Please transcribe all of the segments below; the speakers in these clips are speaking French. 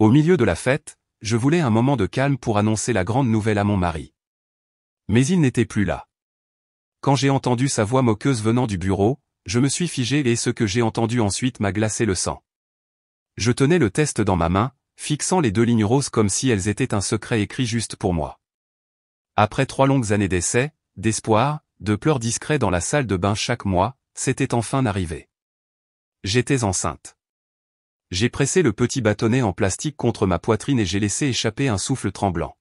Au milieu de la fête, je voulais un moment de calme pour annoncer la grande nouvelle à mon mari. Mais il n'était plus là. Quand j'ai entendu sa voix moqueuse venant du bureau, je me suis figé et ce que j'ai entendu ensuite m'a glacé le sang. Je tenais le test dans ma main, fixant les 2 lignes roses comme si elles étaient un secret écrit juste pour moi. Après 3 longues années d'essais, d'espoir, de pleurs discrets dans la salle de bain chaque mois, c'était enfin arrivé. J'étais enceinte. J'ai pressé le petit bâtonnet en plastique contre ma poitrine et j'ai laissé échapper un souffle tremblant.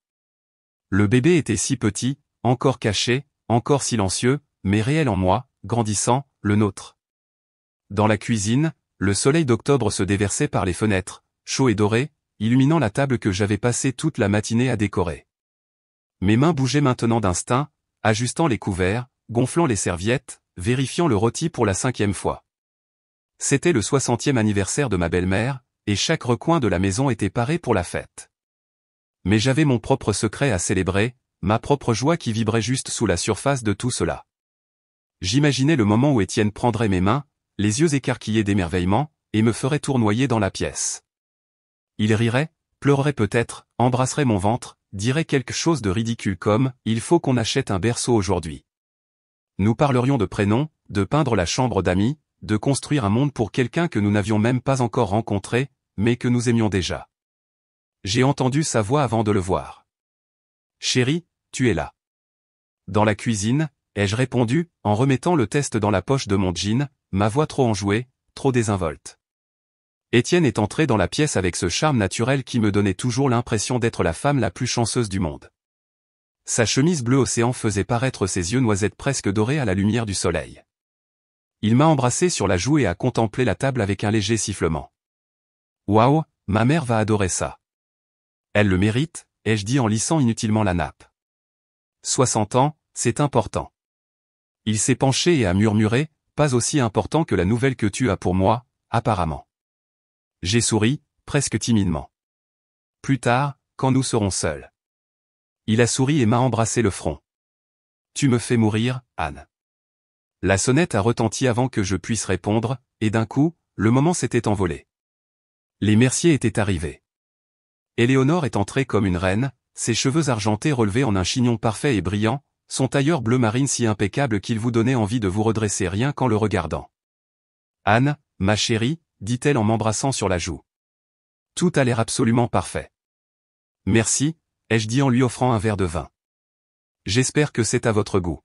Le bébé était si petit, encore caché, encore silencieux, mais réel en moi, grandissant, le nôtre. Dans la cuisine, le soleil d'octobre se déversait par les fenêtres, chaud et doré, illuminant la table que j'avais passé toute la matinée à décorer. Mes mains bougeaient maintenant d'instinct, ajustant les couverts, gonflant les serviettes, vérifiant le rôti pour la 5e fois. C'était le 60e anniversaire de ma belle-mère, et chaque recoin de la maison était paré pour la fête. Mais j'avais mon propre secret à célébrer, ma propre joie qui vibrait juste sous la surface de tout cela. J'imaginais le moment où Étienne prendrait mes mains, les yeux écarquillés d'émerveillement, et me ferait tournoyer dans la pièce. Il rirait, pleurerait peut-être, embrasserait mon ventre, dirait quelque chose de ridicule comme « Il faut qu'on achète un berceau aujourd'hui ». Nous parlerions de prénoms, de peindre la chambre d'amis, de construire un monde pour quelqu'un que nous n'avions même pas encore rencontré, mais que nous aimions déjà. J'ai entendu sa voix avant de le voir. « Chérie, tu es là. » Dans la cuisine, ai-je répondu, en remettant le test dans la poche de mon jean, ma voix trop enjouée, trop désinvolte. Étienne est entré dans la pièce avec ce charme naturel qui me donnait toujours l'impression d'être la femme la plus chanceuse du monde. Sa chemise bleu océan faisait paraître ses yeux noisettes presque dorés à la lumière du soleil. Il m'a embrassé sur la joue et a contemplé la table avec un léger sifflement. « Waouh, ma mère va adorer ça. » « Elle le mérite », ai-je dit en lissant inutilement la nappe. 60 ans, c'est important. Il s'est penché et a murmuré, pas aussi important que la nouvelle que tu as pour moi, apparemment. J'ai souri, presque timidement. Plus tard, quand nous serons seuls. Il a souri et m'a embrassé le front. Tu me fais mourir, Anne. La sonnette a retenti avant que je puisse répondre, et d'un coup, le moment s'était envolé. Les Mercier étaient arrivés. Éléonore est entrée comme une reine, ses cheveux argentés relevés en un chignon parfait et brillant, son tailleur bleu marine si impeccable qu'il vous donnait envie de vous redresser rien qu'en le regardant. Anne, ma chérie, dit-elle en m'embrassant sur la joue. Tout a l'air absolument parfait. Merci, ai-je dit en lui offrant un verre de vin. J'espère que c'est à votre goût.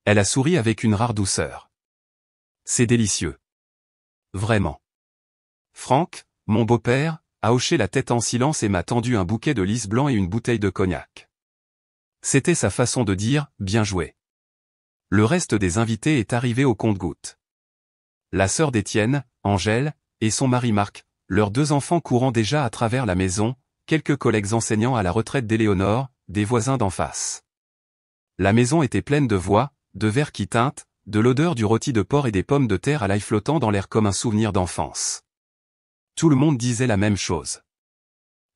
Elle a souri avec une rare douceur. C'est délicieux. Vraiment. Franck, mon beau-père, a hoché la tête en silence et m'a tendu un bouquet de lys blanc et une bouteille de cognac. C'était sa façon de dire « bien joué ». Le reste des invités est arrivé au compte-gouttes. La sœur d'Étienne, Angèle, et son mari Marc, leurs 2 enfants courant déjà à travers la maison, quelques collègues enseignants à la retraite d'Éléonore, des voisins d'en face. La maison était pleine de voix, de verres qui tintent, de l'odeur du rôti de porc et des pommes de terre à l'ail flottant dans l'air comme un souvenir d'enfance. Tout le monde disait la même chose.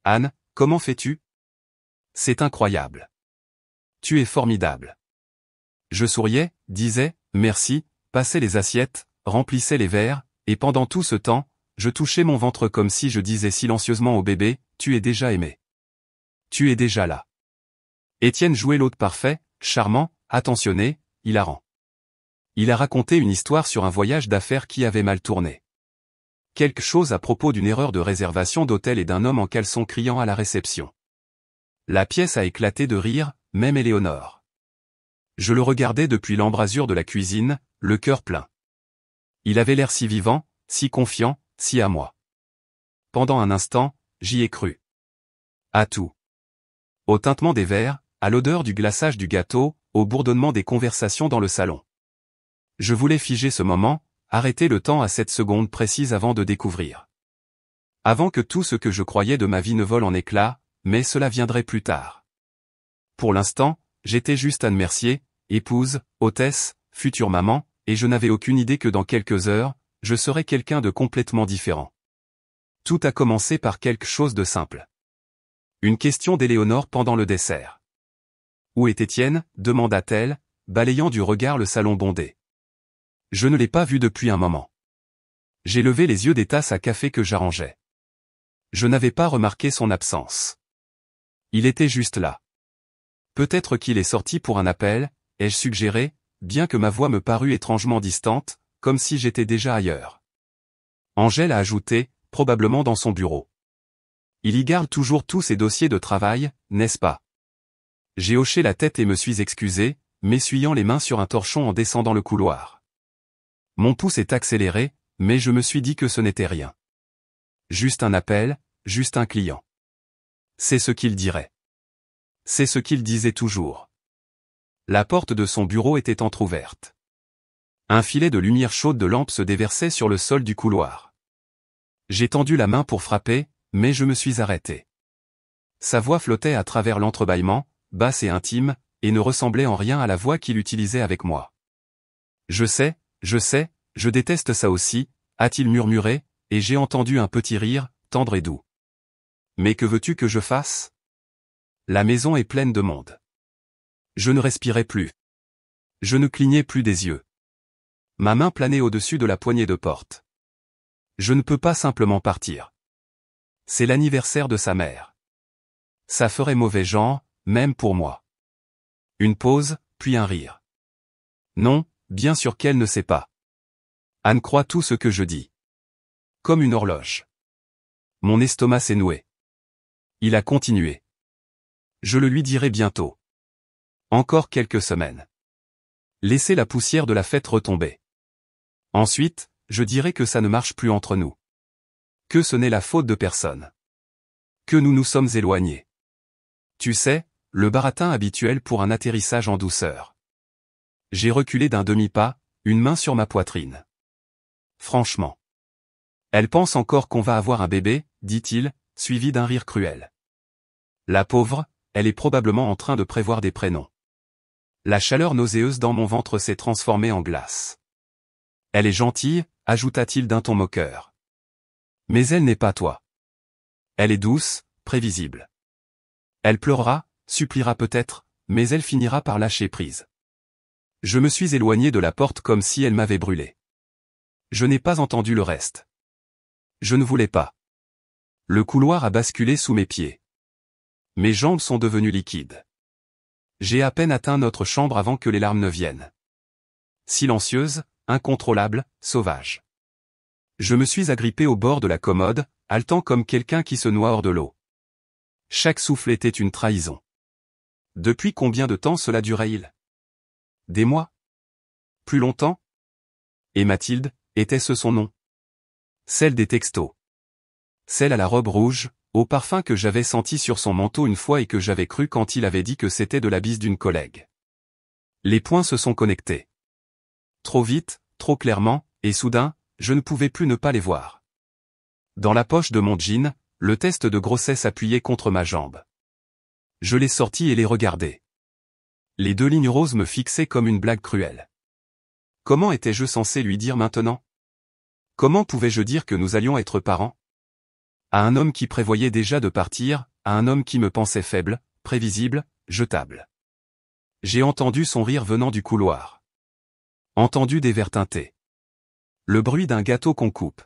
Anne, comment fais-tu? C'est incroyable. Tu es formidable. Je souriais, disais, merci, passais les assiettes, remplissais les verres, et pendant tout ce temps, je touchais mon ventre comme si je disais silencieusement au bébé, tu es déjà aimé. Tu es déjà là. Étienne jouait l'hôte parfait, charmant, attentionné, hilarant. Il a raconté une histoire sur un voyage d'affaires qui avait mal tourné. Quelque chose à propos d'une erreur de réservation d'hôtel et d'un homme en caleçon criant à la réception. La pièce a éclaté de rire, même Éléonore. Je le regardais depuis l'embrasure de la cuisine, le cœur plein. Il avait l'air si vivant, si confiant, si à moi. Pendant un instant, j'y ai cru. À tout. Au tintement des verres, à l'odeur du glaçage du gâteau, au bourdonnement des conversations dans le salon. Je voulais figer ce moment, arrêter le temps à cette seconde précise avant de découvrir. Avant que tout ce que je croyais de ma vie ne vole en éclats, mais cela viendrait plus tard. Pour l'instant, j'étais juste Anne Mercier, épouse, hôtesse, future maman, et je n'avais aucune idée que dans quelques heures, je serais quelqu'un de complètement différent. Tout a commencé par quelque chose de simple. Une question d'Éléonore pendant le dessert. Où est Étienne? Demanda-t-elle, balayant du regard le salon bondé. Je ne l'ai pas vu depuis un moment. J'ai levé les yeux des tasses à café que j'arrangeais. Je n'avais pas remarqué son absence. Il était juste là. Peut-être qu'il est sorti pour un appel, ai-je suggéré, bien que ma voix me parût étrangement distante, comme si j'étais déjà ailleurs. Angèle a ajouté, probablement dans son bureau. Il y garde toujours tous ses dossiers de travail, n'est-ce pas? J'ai hoché la tête et me suis excusé, m'essuyant les mains sur un torchon en descendant le couloir. Mon pouce est accéléré, mais je me suis dit que ce n'était rien. Juste un appel, juste un client. C'est ce qu'il dirait. C'est ce qu'il disait toujours. La porte de son bureau était entr'ouverte. Un filet de lumière chaude de lampe se déversait sur le sol du couloir. J'ai tendu la main pour frapper, mais je me suis arrêté. Sa voix flottait à travers l'entrebâillement, basse et intime, et ne ressemblait en rien à la voix qu'il utilisait avec moi. Je sais, je déteste ça aussi, a-t-il murmuré, et j'ai entendu un petit rire, tendre et doux. Mais que veux-tu que je fasse? La maison est pleine de monde. Je ne respirais plus. Je ne clignais plus des yeux. Ma main planait au-dessus de la poignée de porte. Je ne peux pas simplement partir. C'est l'anniversaire de sa mère. Ça ferait mauvais genre, même pour moi. Une pause, puis un rire. Non, bien sûr qu'elle ne sait pas. Anne croit tout ce que je dis. Comme une horloge. Mon estomac s'est noué. Il a continué. Je le lui dirai bientôt. Encore quelques semaines. Laissez la poussière de la fête retomber. Ensuite, je dirai que ça ne marche plus entre nous. Que ce n'est la faute de personne. Que nous nous sommes éloignés. Tu sais, le baratin habituel pour un atterrissage en douceur. J'ai reculé d'un demi-pas, une main sur ma poitrine. Franchement. Elle pense encore qu'on va avoir un bébé, dit-il, suivi d'un rire cruel. La pauvre, elle est probablement en train de prévoir des prénoms. La chaleur nauséeuse dans mon ventre s'est transformée en glace. Elle est gentille, ajouta-t-il d'un ton moqueur. Mais elle n'est pas toi. Elle est douce, prévisible. Elle pleurera, suppliera peut-être, mais elle finira par lâcher prise. Je me suis éloigné de la porte comme si elle m'avait brûlé. Je n'ai pas entendu le reste. Je ne voulais pas. Le couloir a basculé sous mes pieds. Mes jambes sont devenues liquides. J'ai à peine atteint notre chambre avant que les larmes ne viennent. Silencieuse, incontrôlable, sauvage. Je me suis agrippé au bord de la commode, haletant comme quelqu'un qui se noie hors de l'eau. Chaque souffle était une trahison. Depuis combien de temps cela durait-il? Des mois? Plus longtemps? Et Mathilde, était-ce son nom? Celle des textos. Celle à la robe rouge, au parfum que j'avais senti sur son manteau une fois et que j'avais cru quand il avait dit que c'était de la bise d'une collègue. Les points se sont connectés. Trop vite, trop clairement, et soudain, je ne pouvais plus ne pas les voir. Dans la poche de mon jean, le test de grossesse appuyé contre ma jambe. Je l'ai sorti et l'ai regardé. Les deux lignes roses me fixaient comme une blague cruelle. Comment étais-je censé lui dire maintenant? Comment pouvais-je dire que nous allions être parents? À un homme qui prévoyait déjà de partir, à un homme qui me pensait faible, prévisible, jetable. J'ai entendu son rire venant du couloir. Entendu des verres teintés. Le bruit d'un gâteau qu'on coupe.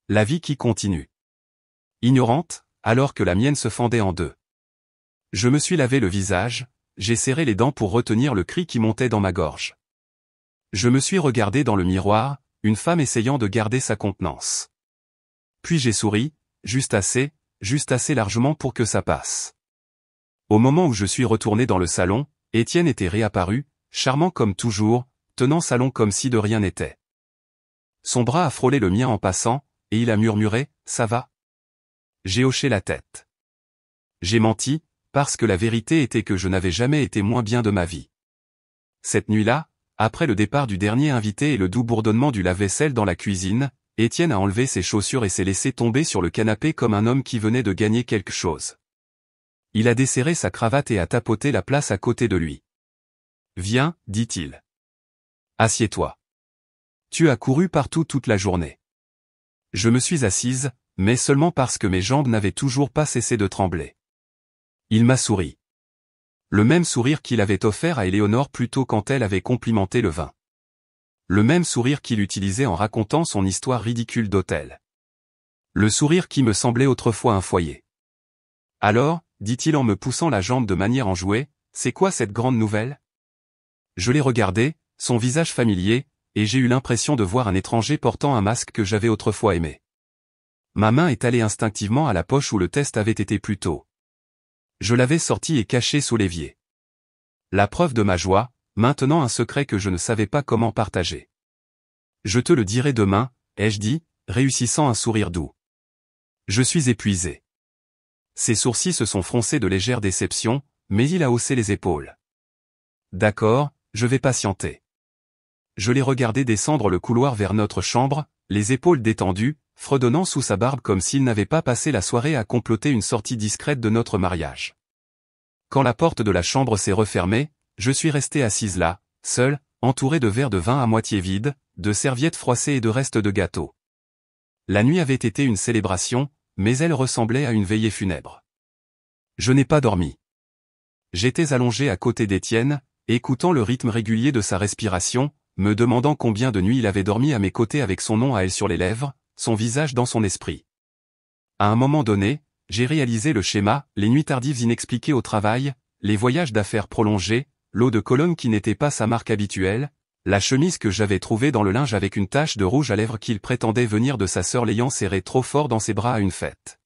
La vie qui continue. Ignorante, alors que la mienne se fendait en deux. Je me suis lavé le visage, j'ai serré les dents pour retenir le cri qui montait dans ma gorge. Je me suis regardé dans le miroir, une femme essayant de garder sa contenance. Puis j'ai souri, juste assez largement pour que ça passe. Au moment où je suis retourné dans le salon, Étienne était réapparu, charmant comme toujours, tenant Salon comme si de rien n'était. Son bras a frôlé le mien en passant, et il a murmuré, « Ça va ?» J'ai hoché la tête. J'ai menti, parce que la vérité était que je n'avais jamais été moins bien de ma vie. Cette nuit-là, après le départ du dernier invité et le doux bourdonnement du lave-vaisselle dans la cuisine, Étienne a enlevé ses chaussures et s'est laissé tomber sur le canapé comme un homme qui venait de gagner quelque chose. Il a desserré sa cravate et a tapoté la place à côté de lui. « Viens, dit-il. Assieds-toi. Tu as couru partout toute la journée. » Je me suis assise, mais seulement parce que mes jambes n'avaient toujours pas cessé de trembler. Il m'a souri. Le même sourire qu'il avait offert à Éléonore plus tôt quand elle avait complimenté le vin. Le même sourire qu'il utilisait en racontant son histoire ridicule d'hôtel. Le sourire qui me semblait autrefois un foyer. Alors, dit-il en me poussant la jambe de manière enjouée, c'est quoi cette grande nouvelle? Je l'ai regardé, son visage familier, et j'ai eu l'impression de voir un étranger portant un masque que j'avais autrefois aimé. Ma main est allée instinctivement à la poche où le test avait été plus tôt. Je l'avais sorti et caché sous l'évier. La preuve de ma joie, maintenant un secret que je ne savais pas comment partager. Je te le dirai demain, ai-je dit, réussissant un sourire doux. Je suis épuisé. Ses sourcils se sont froncés de légère déception, mais il a haussé les épaules. D'accord, je vais patienter. Je l'ai regardé descendre le couloir vers notre chambre, les épaules détendues, fredonnant sous sa barbe comme s'il n'avait pas passé la soirée à comploter une sortie discrète de notre mariage. Quand la porte de la chambre s'est refermée, je suis resté assise là, seule, entourée de verres de vin à moitié vides, de serviettes froissées et de restes de gâteaux. La nuit avait été une célébration, mais elle ressemblait à une veillée funèbre. Je n'ai pas dormi. J'étais allongé à côté d'Étienne, écoutant le rythme régulier de sa respiration, me demandant combien de nuits il avait dormi à mes côtés avec son nom à elle sur les lèvres, son visage dans son esprit. À un moment donné, j'ai réalisé le schéma, les nuits tardives inexpliquées au travail, les voyages d'affaires prolongés, l'eau de Cologne qui n'était pas sa marque habituelle, la chemise que j'avais trouvée dans le linge avec une tache de rouge à lèvres qu'il prétendait venir de sa sœur l'ayant serré trop fort dans ses bras à une fête.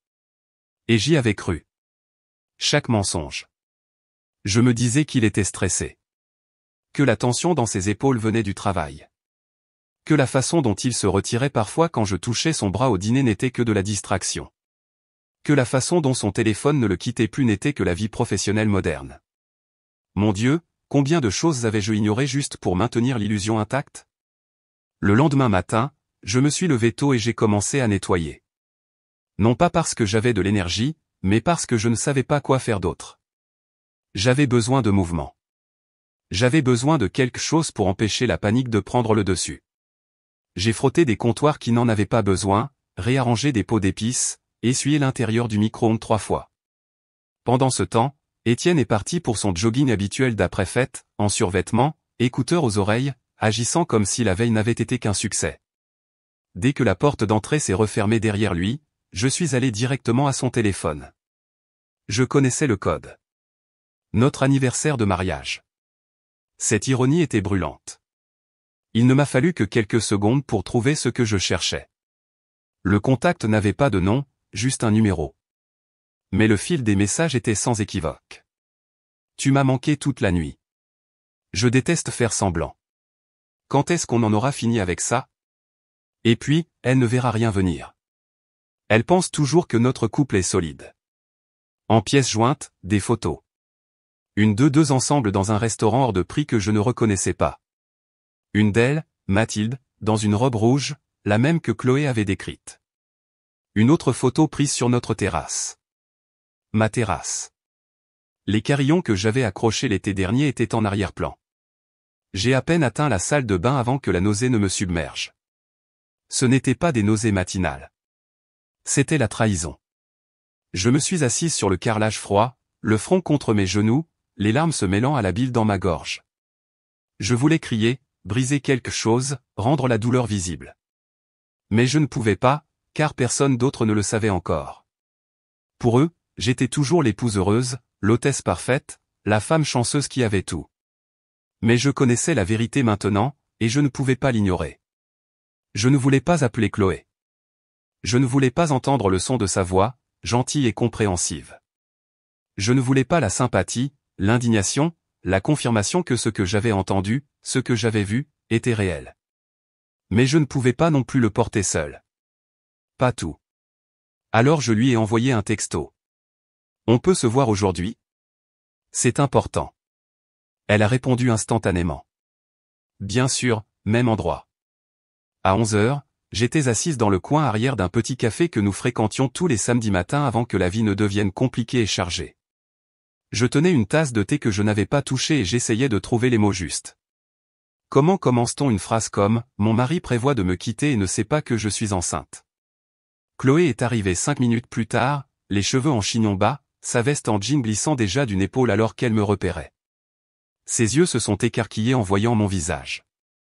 Et j'y avais cru. Chaque mensonge. Je me disais qu'il était stressé. Que la tension dans ses épaules venait du travail. Que la façon dont il se retirait parfois quand je touchais son bras au dîner n'était que de la distraction. Que la façon dont son téléphone ne le quittait plus n'était que la vie professionnelle moderne. Mon Dieu, combien de choses avais-je ignorées juste pour maintenir l'illusion intacte? Le lendemain matin, je me suis levé tôt et j'ai commencé à nettoyer. Non pas parce que j'avais de l'énergie, mais parce que je ne savais pas quoi faire d'autre. J'avais besoin de mouvement. J'avais besoin de quelque chose pour empêcher la panique de prendre le dessus. J'ai frotté des comptoirs qui n'en avaient pas besoin, réarrangé des pots d'épices, essuyé l'intérieur du micro-ondes 3 fois. Pendant ce temps, Étienne est parti pour son jogging habituel d'après-fête, en survêtement, écouteurs aux oreilles, agissant comme si la veille n'avait été qu'un succès. Dès que la porte d'entrée s'est refermée derrière lui, je suis allé directement à son téléphone. Je connaissais le code. Notre anniversaire de mariage. Cette ironie était brûlante. Il ne m'a fallu que quelques secondes pour trouver ce que je cherchais. Le contact n'avait pas de nom, juste un numéro. Mais le fil des messages était sans équivoque. Tu m'as manqué toute la nuit. Je déteste faire semblant. Quand est-ce qu'on en aura fini avec ça? Et puis, elle ne verra rien venir. Elle pense toujours que notre couple est solide. En pièces jointes, des photos. Une de deux ensemble dans un restaurant hors de prix que je ne reconnaissais pas. Une d'elles, Mathilde, dans une robe rouge, la même que Chloé avait décrite. Une autre photo prise sur notre terrasse. Ma terrasse. Les carillons que j'avais accrochés l'été dernier étaient en arrière-plan. J'ai à peine atteint la salle de bain avant que la nausée ne me submerge. Ce n'était pas des nausées matinales. C'était la trahison. Je me suis assise sur le carrelage froid, le front contre mes genoux, les larmes se mêlant à la bile dans ma gorge. Je voulais crier, briser quelque chose, rendre la douleur visible. Mais je ne pouvais pas, car personne d'autre ne le savait encore. Pour eux, j'étais toujours l'épouse heureuse, l'hôtesse parfaite, la femme chanceuse qui avait tout. Mais je connaissais la vérité maintenant, et je ne pouvais pas l'ignorer. Je ne voulais pas appeler Chloé. Je ne voulais pas entendre le son de sa voix, gentille et compréhensive. Je ne voulais pas la sympathie, l'indignation, la confirmation que ce que j'avais entendu, ce que j'avais vu, était réel. Mais je ne pouvais pas non plus le porter seul. Pas tout. Alors je lui ai envoyé un texto. On peut se voir aujourd'hui? C'est important. Elle a répondu instantanément. Bien sûr, même endroit. À 11h, j'étais assise dans le coin arrière d'un petit café que nous fréquentions tous les samedis matins avant que la vie ne devienne compliquée et chargée. Je tenais une tasse de thé que je n'avais pas touchée et j'essayais de trouver les mots justes. Comment commence-t-on une phrase comme « Mon mari prévoit de me quitter et ne sait pas que je suis enceinte ». Chloé est arrivée 5 minutes plus tard, les cheveux en chignon bas, sa veste en jean glissant déjà d'une épaule alors qu'elle me repérait. Ses yeux se sont écarquillés en voyant mon visage.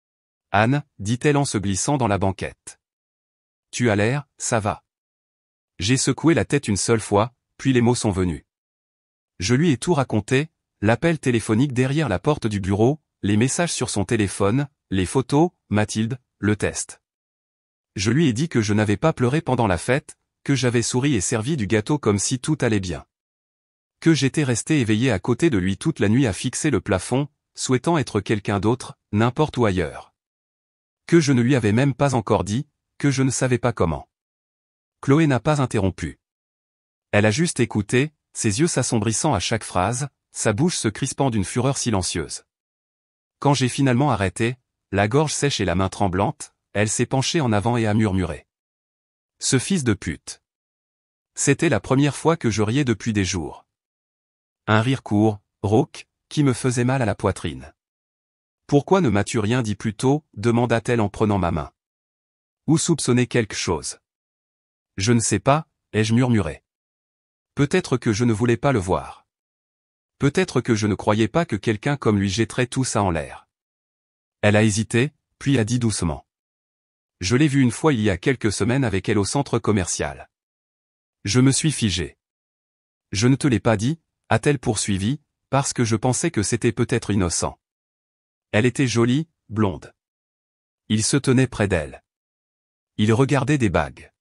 « Anne, dit-elle en se glissant dans la banquette. Tu as l'air, ça va. J'ai secoué la tête une seule fois, puis les mots sont venus. Je lui ai tout raconté, l'appel téléphonique derrière la porte du bureau, les messages sur son téléphone, les photos, Mathilde, le test. Je lui ai dit que je n'avais pas pleuré pendant la fête, que j'avais souri et servi du gâteau comme si tout allait bien. Que j'étais resté éveillé à côté de lui toute la nuit à fixer le plafond, souhaitant être quelqu'un d'autre, n'importe où ailleurs. Que je ne lui avais même pas encore dit, que je ne savais pas comment. Chloé n'a pas interrompu. Elle a juste écouté, ses yeux s'assombrissant à chaque phrase, sa bouche se crispant d'une fureur silencieuse. Quand j'ai finalement arrêté, la gorge sèche et la main tremblante, elle s'est penchée en avant et a murmuré. Ce fils de pute. C'était la première fois que je riais depuis des jours. Un rire court, rauque, qui me faisait mal à la poitrine. Pourquoi ne m'as-tu rien dit plus tôt, demanda-t-elle en prenant ma main. Ou soupçonner quelque chose. Je ne sais pas, ai-je murmuré. Peut-être que je ne voulais pas le voir. Peut-être que je ne croyais pas que quelqu'un comme lui jetterait tout ça en l'air. Elle a hésité, puis a dit doucement. Je l'ai vue une fois il y a quelques semaines avec elle au centre commercial. Je me suis figé. Je ne te l'ai pas dit, a-t-elle poursuivi, parce que je pensais que c'était peut-être innocent. Elle était jolie, blonde. Il se tenait près d'elle. Il regardait des bagues.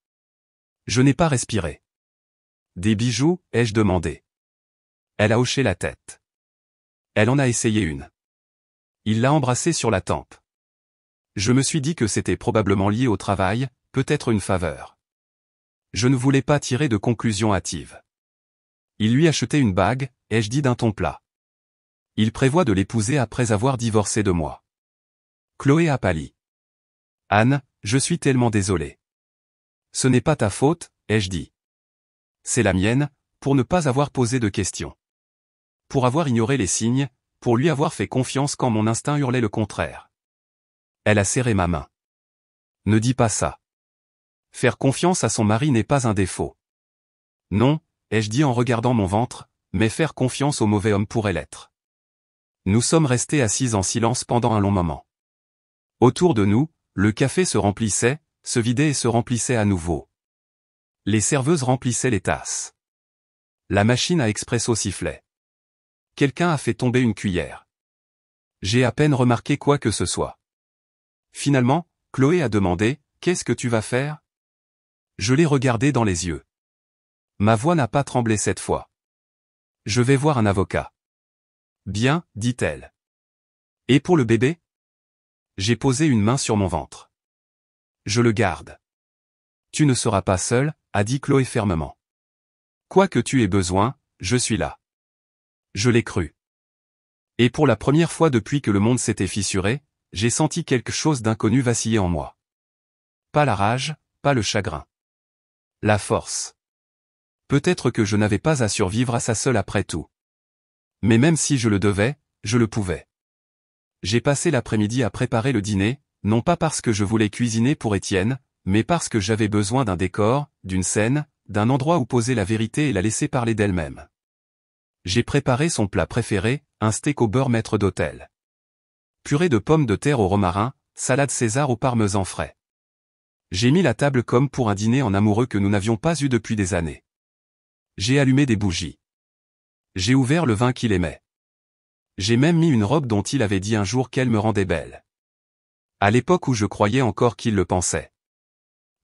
Je n'ai pas respiré. Des bijoux, ai-je demandé. Elle a hoché la tête. Elle en a essayé une. Il l'a embrassée sur la tempe. Je me suis dit que c'était probablement lié au travail, peut-être une faveur. Je ne voulais pas tirer de conclusion hâtive. Il lui a acheté une bague, ai-je dit d'un ton plat. Il prévoit de l'épouser après avoir divorcé de moi. Chloé a pâli. Anne, je suis tellement désolé. Ce n'est pas ta faute, ai-je dit. C'est la mienne, pour ne pas avoir posé de questions. Pour avoir ignoré les signes, pour lui avoir fait confiance quand mon instinct hurlait le contraire. Elle a serré ma main. Ne dis pas ça. Faire confiance à son mari n'est pas un défaut. Non, ai-je dit en regardant mon ventre, mais faire confiance au mauvais homme pourrait l'être. Nous sommes restés assis en silence pendant un long moment. Autour de nous, le café se remplissait, se vidait et se remplissait à nouveau. Les serveuses remplissaient les tasses. La machine à expresso sifflait. Quelqu'un a fait tomber une cuillère. J'ai à peine remarqué quoi que ce soit. Finalement, Chloé a demandé, « Qu'est-ce que tu vas faire ?» Je l'ai regardé dans les yeux. Ma voix n'a pas tremblé cette fois. Je vais voir un avocat. Bien, dit-elle. Et pour le bébé? J'ai posé une main sur mon ventre. Je le garde. Tu ne seras pas seul, a dit Chloé fermement. Quoi que tu aies besoin, je suis là. Je l'ai cru. Et pour la première fois depuis que le monde s'était fissuré, j'ai senti quelque chose d'inconnu vaciller en moi. Pas la rage, pas le chagrin. La force. Peut-être que je n'avais pas à survivre à ça seul après tout. Mais même si je le devais, je le pouvais. J'ai passé l'après-midi à préparer le dîner, non pas parce que je voulais cuisiner pour Étienne, mais parce que j'avais besoin d'un décor, d'une scène, d'un endroit où poser la vérité et la laisser parler d'elle-même. J'ai préparé son plat préféré, un steak au beurre maître d'hôtel. Purée de pommes de terre au romarin, salade César au parmesan frais. J'ai mis la table comme pour un dîner en amoureux que nous n'avions pas eu depuis des années. J'ai allumé des bougies. J'ai ouvert le vin qu'il aimait. J'ai même mis une robe dont il avait dit un jour qu'elle me rendait belle. À l'époque où je croyais encore qu'il le pensait.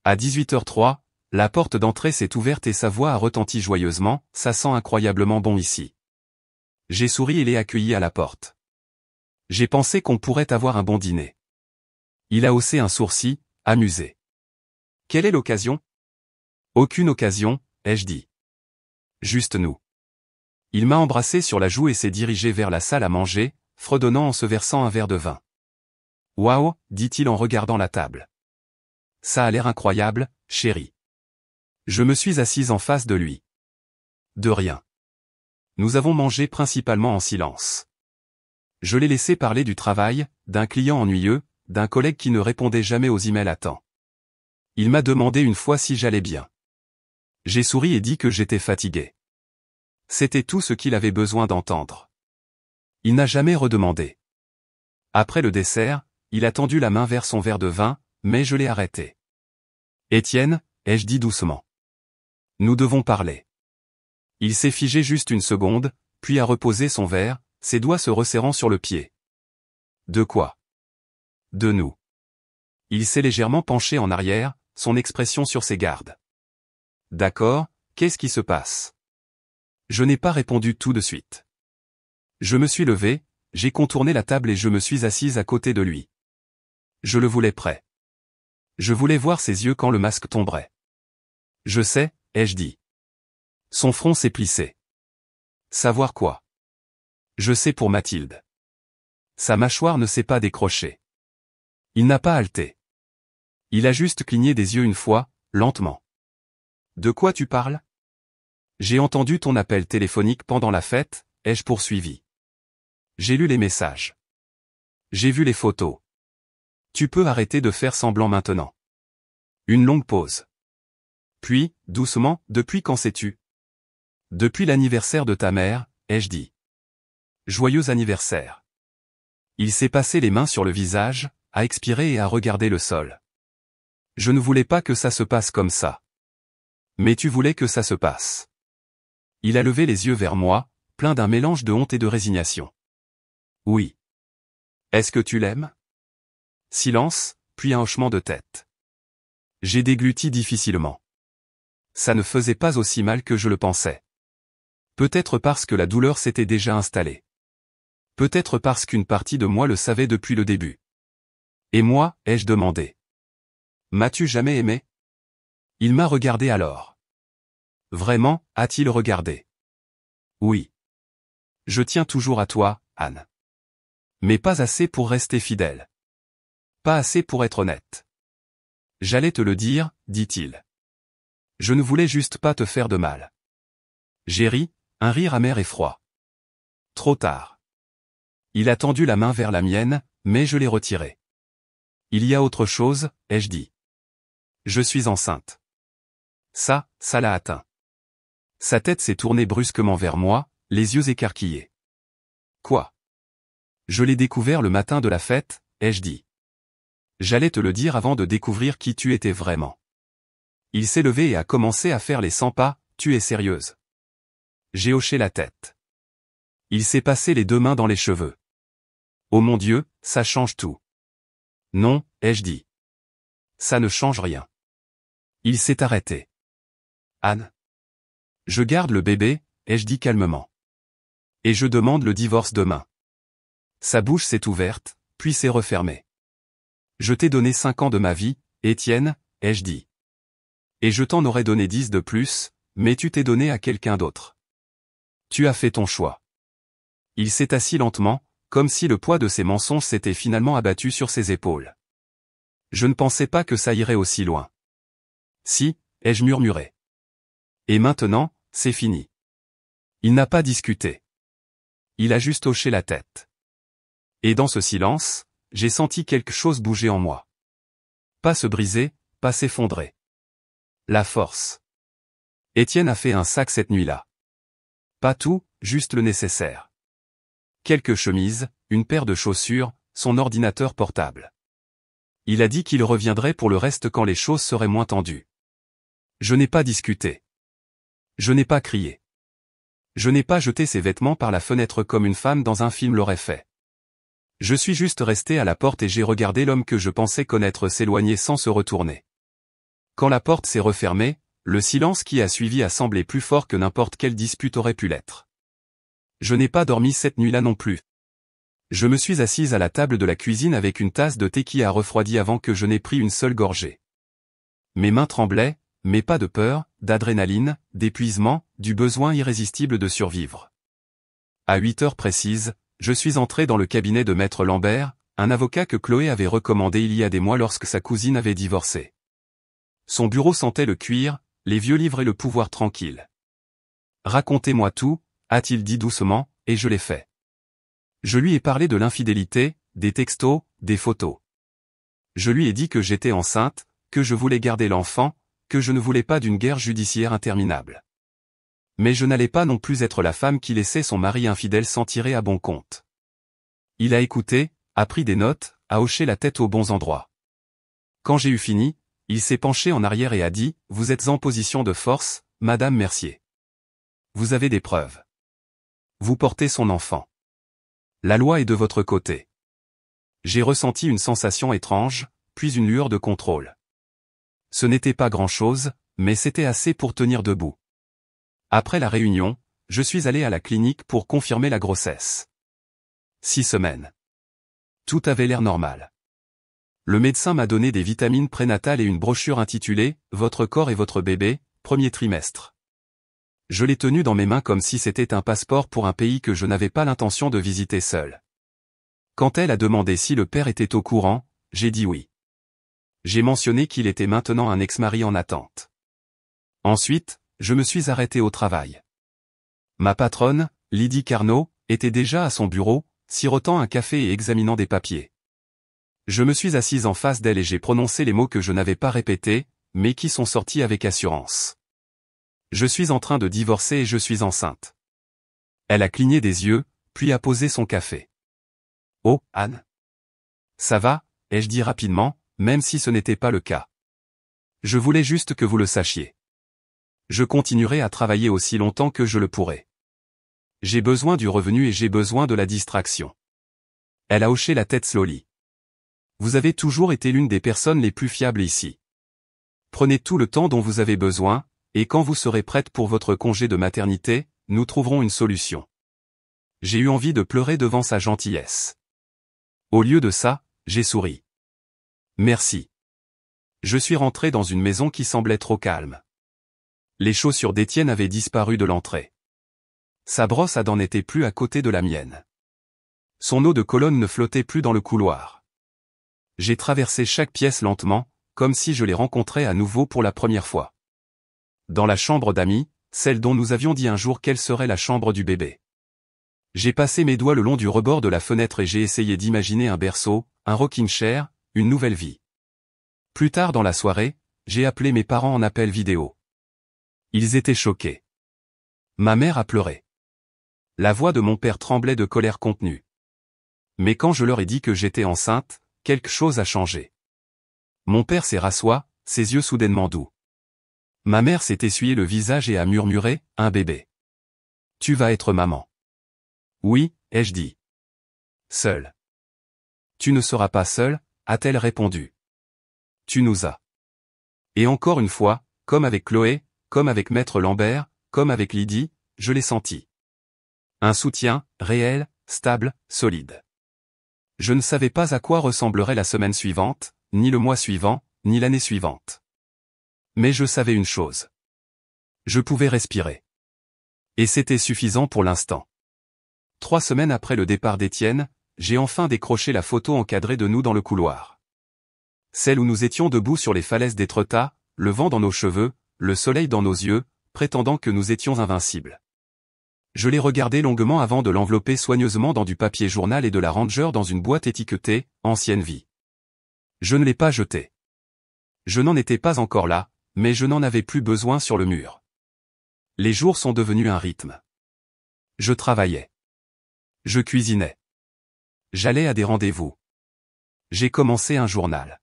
À 18h03, la porte d'entrée s'est ouverte et sa voix a retenti joyeusement, ça sent incroyablement bon ici. J'ai souri et l'ai accueilli à la porte. J'ai pensé qu'on pourrait avoir un bon dîner. Il a haussé un sourcil, amusé. Quelle est l'occasion? Aucune occasion, ai-je dit. Juste nous. Il m'a embrassé sur la joue et s'est dirigé vers la salle à manger, fredonnant en se versant un verre de vin. Waouh, dit-il en regardant la table. Ça a l'air incroyable, chérie. Je me suis assise en face de lui. De rien. Nous avons mangé principalement en silence. Je l'ai laissé parler du travail, d'un client ennuyeux, d'un collègue qui ne répondait jamais aux emails à temps. Il m'a demandé une fois si j'allais bien. J'ai souri et dit que j'étais fatigué. C'était tout ce qu'il avait besoin d'entendre. Il n'a jamais redemandé. Après le dessert, il a tendu la main vers son verre de vin, mais je l'ai arrêté. Étienne, ai-je dit doucement. Nous devons parler. Il s'est figé juste une seconde, puis a reposé son verre, ses doigts se resserrant sur le pied. De quoi? De nous. Il s'est légèrement penché en arrière, son expression sur ses gardes. D'accord, qu'est-ce qui se passe? Je n'ai pas répondu tout de suite. Je me suis levé, j'ai contourné la table et je me suis assise à côté de lui. Je le voulais prêt. Je voulais voir ses yeux quand le masque tomberait. Je sais, ai-je dit. Son front s'est plissé. Savoir quoi? Je sais pour Mathilde. Sa mâchoire ne s'est pas décrochée. Il n'a pas haleté. Il a juste cligné des yeux une fois, lentement. De quoi tu parles? J'ai entendu ton appel téléphonique pendant la fête, ai-je poursuivi. J'ai lu les messages. J'ai vu les photos. Tu peux arrêter de faire semblant maintenant. Une longue pause. Puis, doucement, depuis quand sais-tu? Depuis l'anniversaire de ta mère, ai-je dit. Joyeux anniversaire. Il s'est passé les mains sur le visage, a expiré et a regardé le sol. Je ne voulais pas que ça se passe comme ça. Mais tu voulais que ça se passe. Il a levé les yeux vers moi, plein d'un mélange de honte et de résignation. Oui. Est-ce que tu l'aimes? Silence, puis un hochement de tête. J'ai dégluti difficilement. Ça ne faisait pas aussi mal que je le pensais. Peut-être parce que la douleur s'était déjà installée. Peut-être parce qu'une partie de moi le savait depuis le début. Et moi, ai-je demandé. M'as-tu jamais aimé? Il m'a regardé alors. Vraiment, a-t-il regardé? Oui. Je tiens toujours à toi, Anne. Mais pas assez pour rester fidèle. Pas assez pour être honnête. J'allais te le dire, dit-il. Je ne voulais juste pas te faire de mal. J'ai ri, un rire amer et froid. Trop tard. Il a tendu la main vers la mienne, mais je l'ai retirée. Il y a autre chose, ai-je dit. Je suis enceinte. Ça l'a atteint. Sa tête s'est tournée brusquement vers moi, les yeux écarquillés. Quoi? Je l'ai découvert le matin de la fête, ai-je dit. J'allais te le dire avant de découvrir qui tu étais vraiment. Il s'est levé et a commencé à faire les 100 pas, tu es sérieuse? J'ai hoché la tête. Il s'est passé les deux mains dans les cheveux. Oh mon Dieu, ça change tout. Non, ai-je dit. Ça ne change rien. Il s'est arrêté. Anne. Je garde le bébé, ai-je dit calmement. Et je demande le divorce demain. Sa bouche s'est ouverte, puis s'est refermée. Je t'ai donné 5 ans de ma vie, Étienne, ai-je dit. Et je t'en aurais donné 10 de plus, mais tu t'es donné à quelqu'un d'autre. Tu as fait ton choix. Il s'est assis lentement, comme si le poids de ses mensonges s'était finalement abattu sur ses épaules. Je ne pensais pas que ça irait aussi loin. Si, ai-je murmuré. Et maintenant, c'est fini. Il n'a pas discuté. Il a juste hoché la tête. Et dans ce silence, j'ai senti quelque chose bouger en moi. Pas se briser, pas s'effondrer. La force. Étienne a fait un sac cette nuit-là. Pas tout, juste le nécessaire. Quelques chemises, une paire de chaussures, son ordinateur portable. Il a dit qu'il reviendrait pour le reste quand les choses seraient moins tendues. Je n'ai pas discuté. Je n'ai pas crié. Je n'ai pas jeté ses vêtements par la fenêtre comme une femme dans un film l'aurait fait. Je suis juste resté à la porte et j'ai regardé l'homme que je pensais connaître s'éloigner sans se retourner. Quand la porte s'est refermée, le silence qui a suivi a semblé plus fort que n'importe quelle dispute aurait pu l'être. Je n'ai pas dormi cette nuit-là non plus. Je me suis assise à la table de la cuisine avec une tasse de thé qui a refroidi avant que je n'ai pris une seule gorgée. Mes mains tremblaient, mais pas de peur, d'adrénaline, d'épuisement, du besoin irrésistible de survivre. À 8 heures précises, je suis entré dans le cabinet de Maître Lambert, un avocat que Chloé avait recommandé il y a des mois lorsque sa cousine avait divorcé. Son bureau sentait le cuir, les vieux livres et le pouvoir tranquille. Racontez-moi tout, a-t-il dit doucement, et je l'ai fait. Je lui ai parlé de l'infidélité, des textos, des photos. Je lui ai dit que j'étais enceinte, que je voulais garder l'enfant, que je ne voulais pas d'une guerre judiciaire interminable. Mais je n'allais pas non plus être la femme qui laissait son mari infidèle s'en tirer à bon compte. Il a écouté, a pris des notes, a hoché la tête aux bons endroits. Quand j'ai eu fini, il s'est penché en arrière et a dit « Vous êtes en position de force, Madame Mercier. Vous avez des preuves. Vous portez son enfant. La loi est de votre côté. J'ai ressenti une sensation étrange, puis une lueur de contrôle. Ce n'était pas grand-chose, mais c'était assez pour tenir debout. Après la réunion, je suis allé à la clinique pour confirmer la grossesse. 6 semaines. Tout avait l'air normal. Le médecin m'a donné des vitamines prénatales et une brochure intitulée « Votre corps et votre bébé, premier trimestre ». Je l'ai tenu dans mes mains comme si c'était un passeport pour un pays que je n'avais pas l'intention de visiter seul. Quand elle a demandé si le père était au courant, j'ai dit oui. J'ai mentionné qu'il était maintenant un ex-mari en attente. Ensuite, je me suis arrêté au travail. Ma patronne, Lydie Carnot, était déjà à son bureau, sirotant un café et examinant des papiers. Je me suis assise en face d'elle et j'ai prononcé les mots que je n'avais pas répétés, mais qui sont sortis avec assurance. Je suis en train de divorcer et je suis enceinte. Elle a cligné des yeux, puis a posé son café. Oh, Anne. Ça va, ai-je dit rapidement, même si ce n'était pas le cas. Je voulais juste que vous le sachiez. Je continuerai à travailler aussi longtemps que je le pourrai. J'ai besoin du revenu et j'ai besoin de la distraction. Elle a hoché la tête slowly. Vous avez toujours été l'une des personnes les plus fiables ici. Prenez tout le temps dont vous avez besoin, et quand vous serez prête pour votre congé de maternité, nous trouverons une solution. J'ai eu envie de pleurer devant sa gentillesse. Au lieu de ça, j'ai souri. Merci. Je suis rentré dans une maison qui semblait trop calme. Les chaussures d'Étienne avaient disparu de l'entrée. Sa brosse à dents n'était plus à côté de la mienne. Son eau de Cologne ne flottait plus dans le couloir. J'ai traversé chaque pièce lentement, comme si je les rencontrais à nouveau pour la première fois. Dans la chambre d'amis, celle dont nous avions dit un jour qu'elle serait la chambre du bébé. J'ai passé mes doigts le long du rebord de la fenêtre et j'ai essayé d'imaginer un berceau, un rocking chair, une nouvelle vie. Plus tard dans la soirée, j'ai appelé mes parents en appel vidéo. Ils étaient choqués. Ma mère a pleuré. La voix de mon père tremblait de colère contenue. Mais quand je leur ai dit que j'étais enceinte, quelque chose a changé. Mon père s'est rasseoir, ses yeux soudainement doux. Ma mère s'est essuyé le visage et a murmuré, « Un bébé. Tu vas être maman. » Oui, ai-je dit. Seule. Tu ne seras pas seule, a-t-elle répondu. Tu nous as. Et encore une fois, comme avec Chloé, comme avec Maître Lambert, comme avec Lydie, je l'ai senti. Un soutien, réel, stable, solide. Je ne savais pas à quoi ressemblerait la semaine suivante, ni le mois suivant, ni l'année suivante. Mais je savais une chose. Je pouvais respirer. Et c'était suffisant pour l'instant. 3 semaines après le départ d'Étienne, j'ai enfin décroché la photo encadrée de nous dans le couloir. Celle où nous étions debout sur les falaises d'Étretat, le vent dans nos cheveux, le soleil dans nos yeux, prétendant que nous étions invincibles. Je l'ai regardée longuement avant de l'envelopper soigneusement dans du papier journal et de la ranger dans une boîte étiquetée « Ancienne vie ». Je ne l'ai pas jetée. Je n'en étais pas encore là, mais je n'en avais plus besoin sur le mur. Les jours sont devenus un rythme. Je travaillais. Je cuisinais. J'allais à des rendez-vous. J'ai commencé un journal.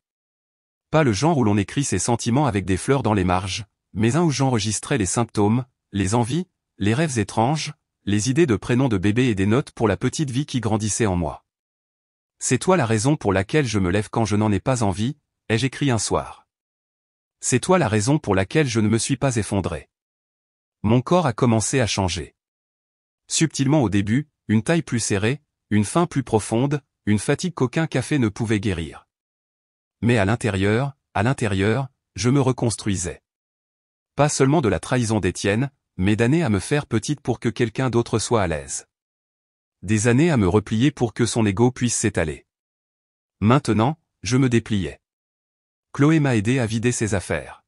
Pas le genre où l'on écrit ses sentiments avec des fleurs dans les marges, mais un où j'enregistrais les symptômes, les envies, les rêves étranges, les idées de prénoms de bébé et des notes pour la petite vie qui grandissait en moi. C'est toi la raison pour laquelle je me lève quand je n'en ai pas envie, ai-je écrit un soir. C'est toi la raison pour laquelle je ne me suis pas effondré. Mon corps a commencé à changer. Subtilement au début, une taille plus serrée, une faim plus profonde, une fatigue qu'aucun café ne pouvait guérir. Mais à l'intérieur, je me reconstruisais. Pas seulement de la trahison d'Étienne, mais d'années à me faire petite pour que quelqu'un d'autre soit à l'aise. Des années à me replier pour que son ego puisse s'étaler. Maintenant, je me dépliais. Chloé m'a aidé à vider ses affaires.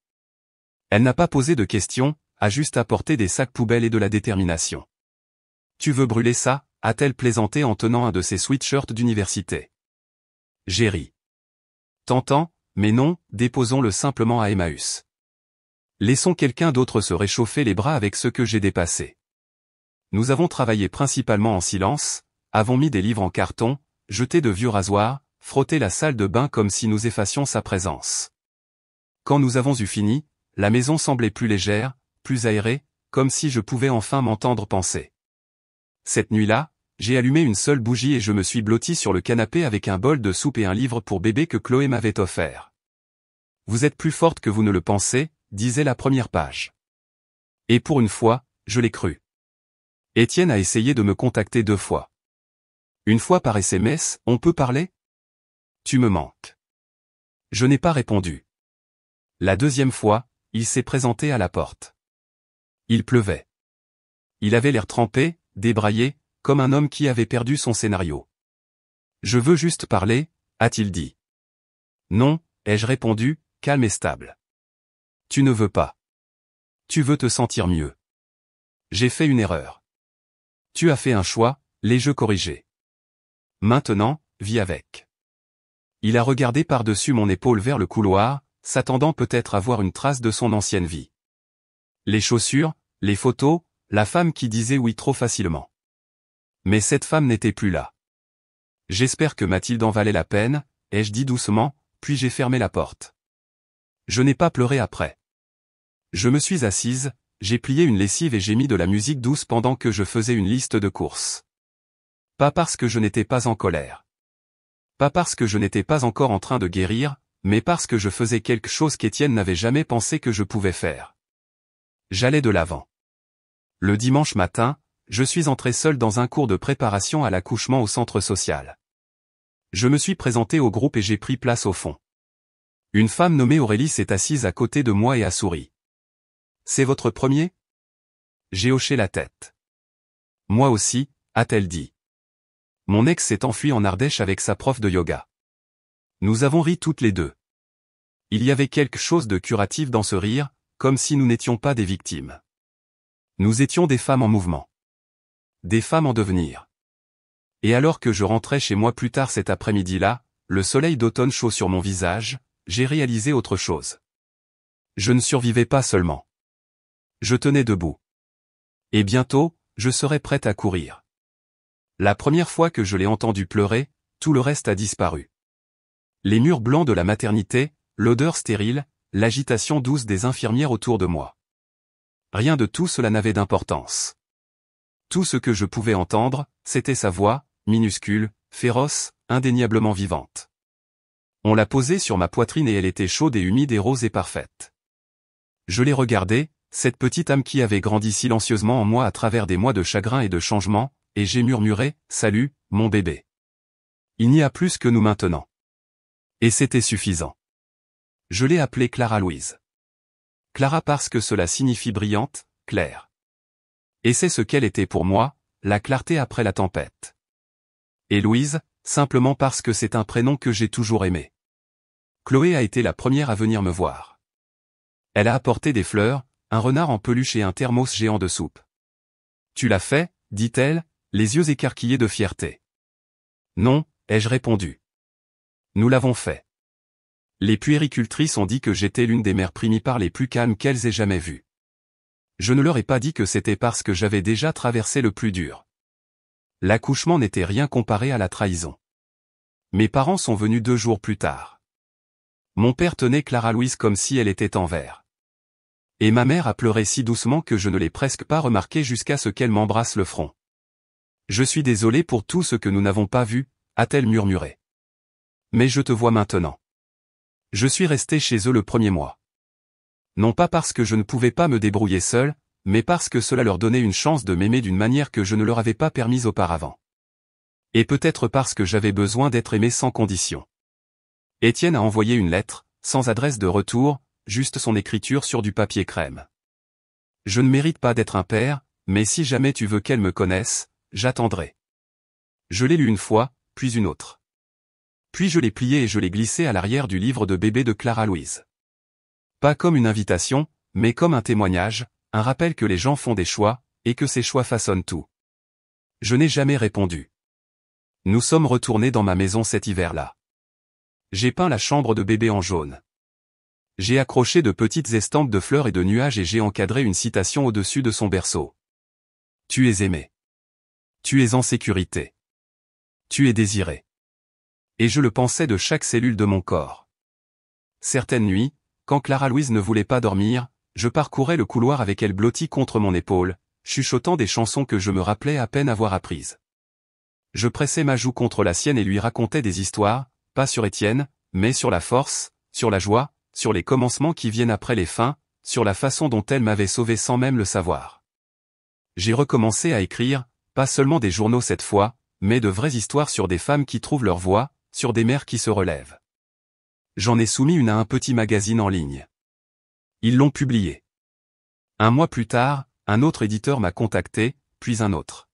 Elle n'a pas posé de questions, a juste apporté des sacs poubelles et de la détermination. Tu veux brûler ça, a-t-elle plaisanté en tenant un de ses sweatshirts d'université. J'ai ri. Tentant, mais non, déposons-le simplement à Emmaüs. Laissons quelqu'un d'autre se réchauffer les bras avec ce que j'ai dépassé. Nous avons travaillé principalement en silence, avons mis des livres en carton, jeté de vieux rasoirs, frotté la salle de bain comme si nous effacions sa présence. Quand nous avons eu fini, la maison semblait plus légère, plus aéré, comme si je pouvais enfin m'entendre penser. Cette nuit-là, j'ai allumé une seule bougie et je me suis blotti sur le canapé avec un bol de soupe et un livre pour bébé que Chloé m'avait offert. Vous êtes plus forte que vous ne le pensez, disait la première page. Et pour une fois, je l'ai cru. Étienne a essayé de me contacter 2 fois. Une fois par SMS, on peut parler? Tu me manques. Je n'ai pas répondu. La deuxième fois, il s'est présenté à la porte. Il pleuvait. Il avait l'air trempé, débraillé, comme un homme qui avait perdu son scénario. Je veux juste parler, a-t-il dit. Non, ai-je répondu, calme et stable. Tu ne veux pas. Tu veux te sentir mieux. J'ai fait une erreur. Tu as fait un choix, l'ai-je corrigé. Maintenant, vis avec. Il a regardé par-dessus mon épaule vers le couloir, s'attendant peut-être à voir une trace de son ancienne vie. Les chaussures, les photos, la femme qui disait oui trop facilement. Mais cette femme n'était plus là. J'espère que Mathilde en valait la peine, ai-je dit doucement, puis j'ai fermé la porte. Je n'ai pas pleuré après. Je me suis assise, j'ai plié une lessive et j'ai mis de la musique douce pendant que je faisais une liste de courses. Pas parce que je n'étais pas en colère. Pas parce que je n'étais pas encore en train de guérir, mais parce que je faisais quelque chose qu'Étienne n'avait jamais pensé que je pouvais faire. J'allais de l'avant. Le dimanche matin, je suis entré seul dans un cours de préparation à l'accouchement au centre social. Je me suis présenté au groupe et j'ai pris place au fond. Une femme nommée Aurélie s'est assise à côté de moi et a souri. C'est votre premier? J'ai hoché la tête. Moi aussi, a-t-elle dit. Mon ex s'est enfui en Ardèche avec sa prof de yoga. Nous avons ri toutes les deux. Il y avait quelque chose de curatif dans ce rire, comme si nous n'étions pas des victimes. Nous étions des femmes en mouvement. Des femmes en devenir. Et alors que je rentrais chez moi plus tard cet après-midi-là, le soleil d'automne chaud sur mon visage, j'ai réalisé autre chose. Je ne survivais pas seulement. Je tenais debout. Et bientôt, je serais prête à courir. La première fois que je l'ai entendu pleurer, tout le reste a disparu. Les murs blancs de la maternité, l'odeur stérile, l'agitation douce des infirmières autour de moi. Rien de tout cela n'avait d'importance. Tout ce que je pouvais entendre, c'était sa voix, minuscule, féroce, indéniablement vivante. On l'a posée sur ma poitrine et elle était chaude et humide et rose et parfaite. Je l'ai regardée, cette petite âme qui avait grandi silencieusement en moi à travers des mois de chagrin et de changement, et j'ai murmuré, « Salut, mon bébé. Il n'y a plus que nous maintenant. » Et c'était suffisant. Je l'ai appelée Clara Louise. Clara parce que cela signifie brillante, claire. Et c'est ce qu'elle était pour moi, la clarté après la tempête. Et Louise, simplement parce que c'est un prénom que j'ai toujours aimé. Chloé a été la première à venir me voir. Elle a apporté des fleurs, un renard en peluche et un thermos géant de soupe. Tu l'as fait, dit-elle, les yeux écarquillés de fierté. Non, ai-je répondu. Nous l'avons fait. Les puéricultrices ont dit que j'étais l'une des mères primipares les plus calmes qu'elles aient jamais vues. Je ne leur ai pas dit que c'était parce que j'avais déjà traversé le plus dur. L'accouchement n'était rien comparé à la trahison. Mes parents sont venus 2 jours plus tard. Mon père tenait Clara Louise comme si elle était en verre. Et ma mère a pleuré si doucement que je ne l'ai presque pas remarqué jusqu'à ce qu'elle m'embrasse le front. Je suis désolé pour tout ce que nous n'avons pas vu, a-t-elle murmuré. Mais je te vois maintenant. Je suis resté chez eux le premier mois. Non pas parce que je ne pouvais pas me débrouiller seul, mais parce que cela leur donnait une chance de m'aimer d'une manière que je ne leur avais pas permise auparavant. Et peut-être parce que j'avais besoin d'être aimé sans condition. Étienne a envoyé une lettre, sans adresse de retour, juste son écriture sur du papier crème. Je ne mérite pas d'être un père, mais si jamais tu veux qu'elle me connaisse, j'attendrai. Je l'ai lu une fois, puis une autre. Puis je l'ai plié et je l'ai glissé à l'arrière du livre de bébé de Clara Louise. Pas comme une invitation, mais comme un témoignage, un rappel que les gens font des choix, et que ces choix façonnent tout. Je n'ai jamais répondu. Nous sommes retournés dans ma maison cet hiver-là. J'ai peint la chambre de bébé en jaune. J'ai accroché de petites estampes de fleurs et de nuages et j'ai encadré une citation au-dessus de son berceau. Tu es aimé. Tu es en sécurité. Tu es désiré. Et je le pensais de chaque cellule de mon corps. Certaines nuits, quand Clara Louise ne voulait pas dormir, je parcourais le couloir avec elle blottie contre mon épaule, chuchotant des chansons que je me rappelais à peine avoir apprises. Je pressais ma joue contre la sienne et lui racontais des histoires, pas sur Étienne, mais sur la force, sur la joie, sur les commencements qui viennent après les fins, sur la façon dont elle m'avait sauvé sans même le savoir. J'ai recommencé à écrire, pas seulement des journaux cette fois, mais de vraies histoires sur des femmes qui trouvent leur voie, sur des mères qui se relèvent. J'en ai soumis une à un petit magazine en ligne. Ils l'ont publiée. Un mois plus tard, un autre éditeur m'a contacté, puis un autre.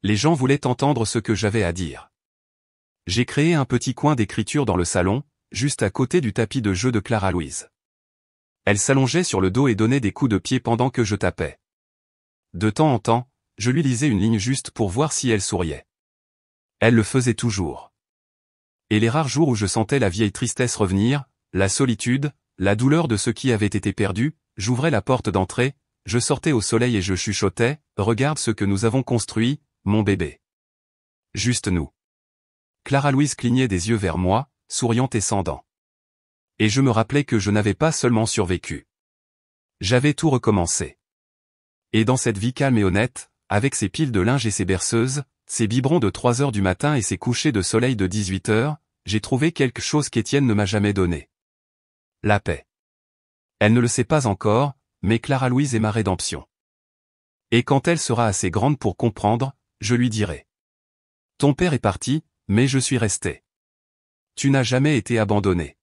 Les gens voulaient entendre ce que j'avais à dire. J'ai créé un petit coin d'écriture dans le salon, juste à côté du tapis de jeu de Clara Louise. Elle s'allongeait sur le dos et donnait des coups de pied pendant que je tapais. De temps en temps, je lui lisais une ligne juste pour voir si elle souriait. Elle le faisait toujours. Et les rares jours où je sentais la vieille tristesse revenir, la solitude, la douleur de ce qui avait été perdu, j'ouvrais la porte d'entrée, je sortais au soleil et je chuchotais, « Regarde ce que nous avons construit, mon bébé. » Juste nous. Clara Louise clignait des yeux vers moi, souriante et sans dents. Et je me rappelais que je n'avais pas seulement survécu. J'avais tout recommencé. Et dans cette vie calme et honnête, avec ses piles de linge et ses berceuses, ses biberons de 3 heures du matin et ses couchers de soleil de 18 heures, j'ai trouvé quelque chose qu'Étienne ne m'a jamais donné. La paix. Elle ne le sait pas encore, mais Clara Louise est ma rédemption. Et quand elle sera assez grande pour comprendre, je lui dirai. Ton père est parti, mais je suis resté. Tu n'as jamais été abandonné.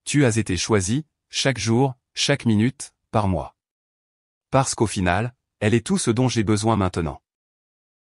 Tu as été choisi, chaque jour, chaque minute, par moi. Parce qu'au final, elle est tout ce dont j'ai besoin maintenant.